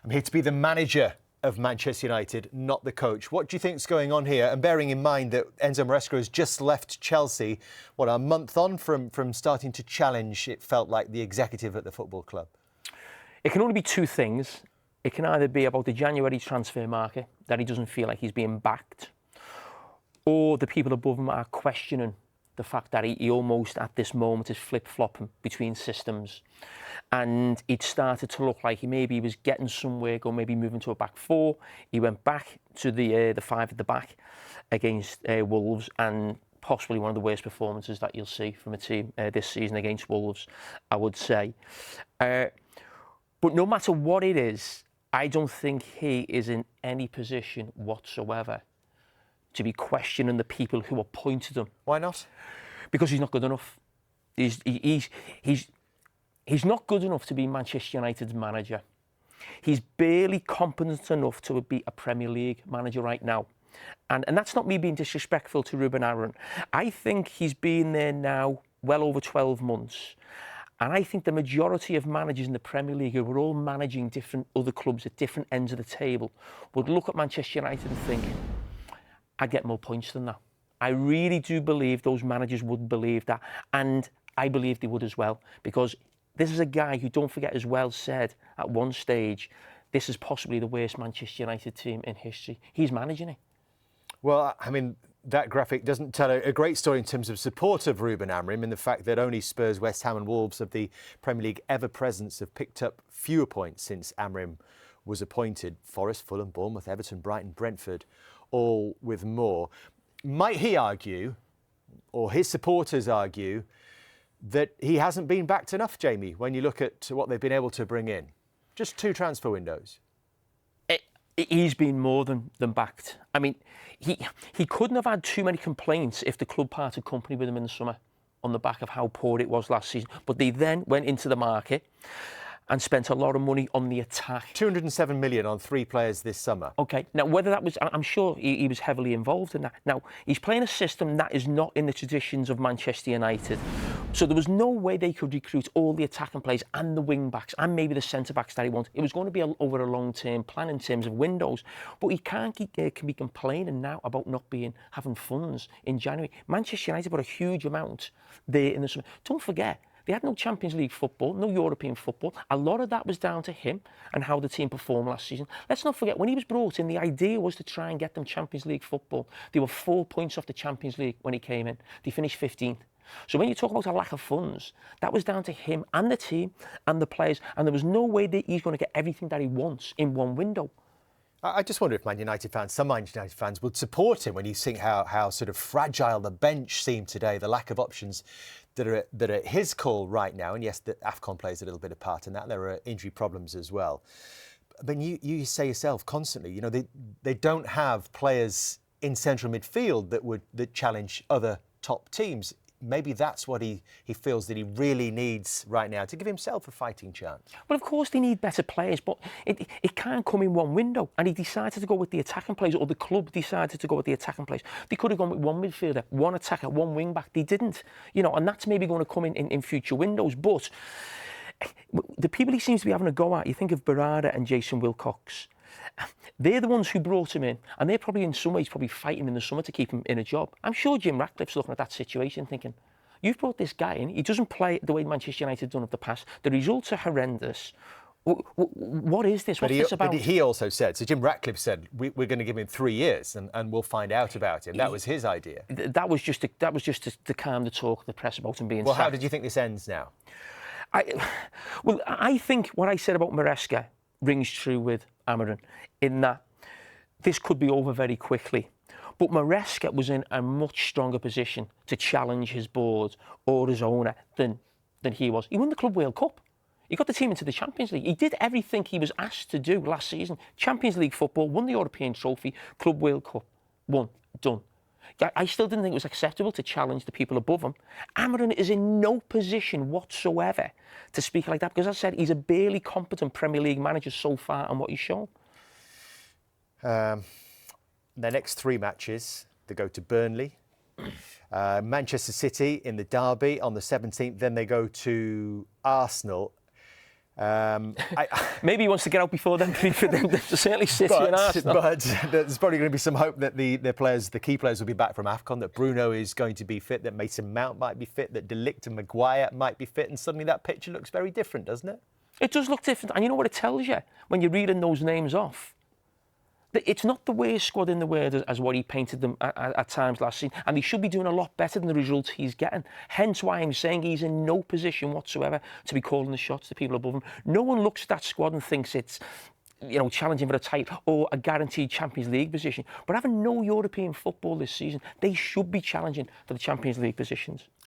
I'm here to be the manager of Manchester United, not the coach. What do you think is going on here? And bearing in mind that Enzo Maresca has just left Chelsea, a month on from starting to challenge, it felt like, the executive at the football club. It can only be two things. It can either be about the January transfer market, that he doesn't feel like he's being backed, or the people above him are questioning the fact that he almost at this moment is flip-flopping between systems. And it started to look like he was getting somewhere, or maybe moving to a back four. He went back to the five at the back against Wolves, and possibly one of the worst performances that you'll see from a team this season against Wolves, I would say. But no matter what it is, I don't think he is in any position whatsoever to be questioning the people who appointed him. Why not? Because he's not good enough. He's not good enough to be Manchester United's manager. He's barely competent enough to be a Premier League manager right now. And that's not me being disrespectful to Ruben Amorim. I think he's been there now well over 12 months. And I think the majority of managers in the Premier League who were all managing different other clubs at different ends of the table would look at Manchester United and think, I'd get more points than that. I really do believe those managers would believe that. And I believe they would as well. Because this is a guy who, don't forget, as well said at one stage, this is possibly the worst Manchester United team in history. He's managing it. Well, I mean, that graphic doesn't tell a great story in terms of support of Ruben Amorim, and the fact that only Spurs, West Ham and Wolves of the Premier League ever-presence have picked up fewer points since Amorim was appointed. Forest, Fulham, Bournemouth, Everton, Brighton, Brentford, all with more. Might he argue, or his supporters argue, that he hasn't been backed enough, Jamie, when you look at what they've been able to bring in? Just 2 transfer windows. He's been more than backed. I mean, he couldn't have had too many complaints if the club parted company with him in the summer on the back of how poor it was last season. But they then went into the market and spent a lot of money on the attack. 207 million on 3 players this summer. OK, now whether that was, I'm sure he was heavily involved in that. Now, he's playing a system that is not in the traditions of Manchester United. So there was no way they could recruit all the attacking players and the wing-backs and maybe the centre-backs that he wanted. It was going to be over a long-term plan in terms of windows. But he can be complaining now about not having funds in January. Manchester United put a huge amount there in the summer. Don't forget, they had no Champions League football, no European football. A lot of that was down to him and how the team performed last season. Let's not forget, when he was brought in, the idea was to try and get them Champions League football. They were 4 points off the Champions League when he came in. They finished 15th. So when you talk about a lack of funds, that was down to him and the team and the players. And there was no way that he's going to get everything that he wants in one window. I just wonder if some Man United fans would support him when you think how sort of fragile the bench seemed today, the lack of options that are at his call right now. And yes, the AFCON plays a little bit of part in that. There are injury problems as well. But you say yourself constantly, they don't have players in central midfield that challenge other top teams. Maybe that's what he feels that he really needs right now to give himself a fighting chance. Well, of course they need better players, but it can't come in one window. And he decided to go with the attacking players, or the club decided to go with the attacking players. They could have gone with one midfielder, one attacker, one wing back. They didn't, and that's maybe going to come in future windows. But the people he seems to be having a go at, you think of Carragher and Jason Wilcox. They're the ones who brought him in, and they're probably in some ways fighting in the summer to keep him in a job. I'm sure Jim Ratcliffe's looking at that situation thinking, you've brought this guy in, he doesn't play the way Manchester United have done of the past, the results are horrendous. What is this? What's this about? But he also said, so Jim Ratcliffe said, we're going to give him 3 years and we'll find out about him. That was his idea. That was just to calm the talk of the press about him being sacked. Well, how did you think this ends now? I think what I said about Maresca rings true with Amorim, in that this could be over very quickly. But Maresca was in a much stronger position to challenge his board or his owner than he was. He won the Club World Cup. He got the team into the Champions League. He did everything he was asked to do last season. Champions League football, won the European trophy, Club World Cup, won, done. I still didn't think it was acceptable to challenge the people above him. Amorim is in no position whatsoever to speak like that, because as I said, he's a barely competent Premier League manager so far on what he's shown. Their next 3 matches, they go to Burnley, Manchester City in the derby on the 17th, then they go to Arsenal. Maybe he wants to get out before them, for them to certainly City and Arsenal. But there's probably going to be some hope that the key players will be back from AFCON, that Bruno is going to be fit, that Mason Mount might be fit, that De Ligt and Maguire might be fit, and suddenly that picture looks very different, doesn't it? It does look different. And you know what it tells you when you're reading those names off? It's not the worst squad in the world as what he painted them at times last season, and he should be doing a lot better than the results he's getting. Hence why I'm saying he's in no position whatsoever to be calling the shots to people above him. No one looks at that squad and thinks it's, you know, challenging for a title or a guaranteed Champions League position. But having no European football this season, they should be challenging for the Champions League positions.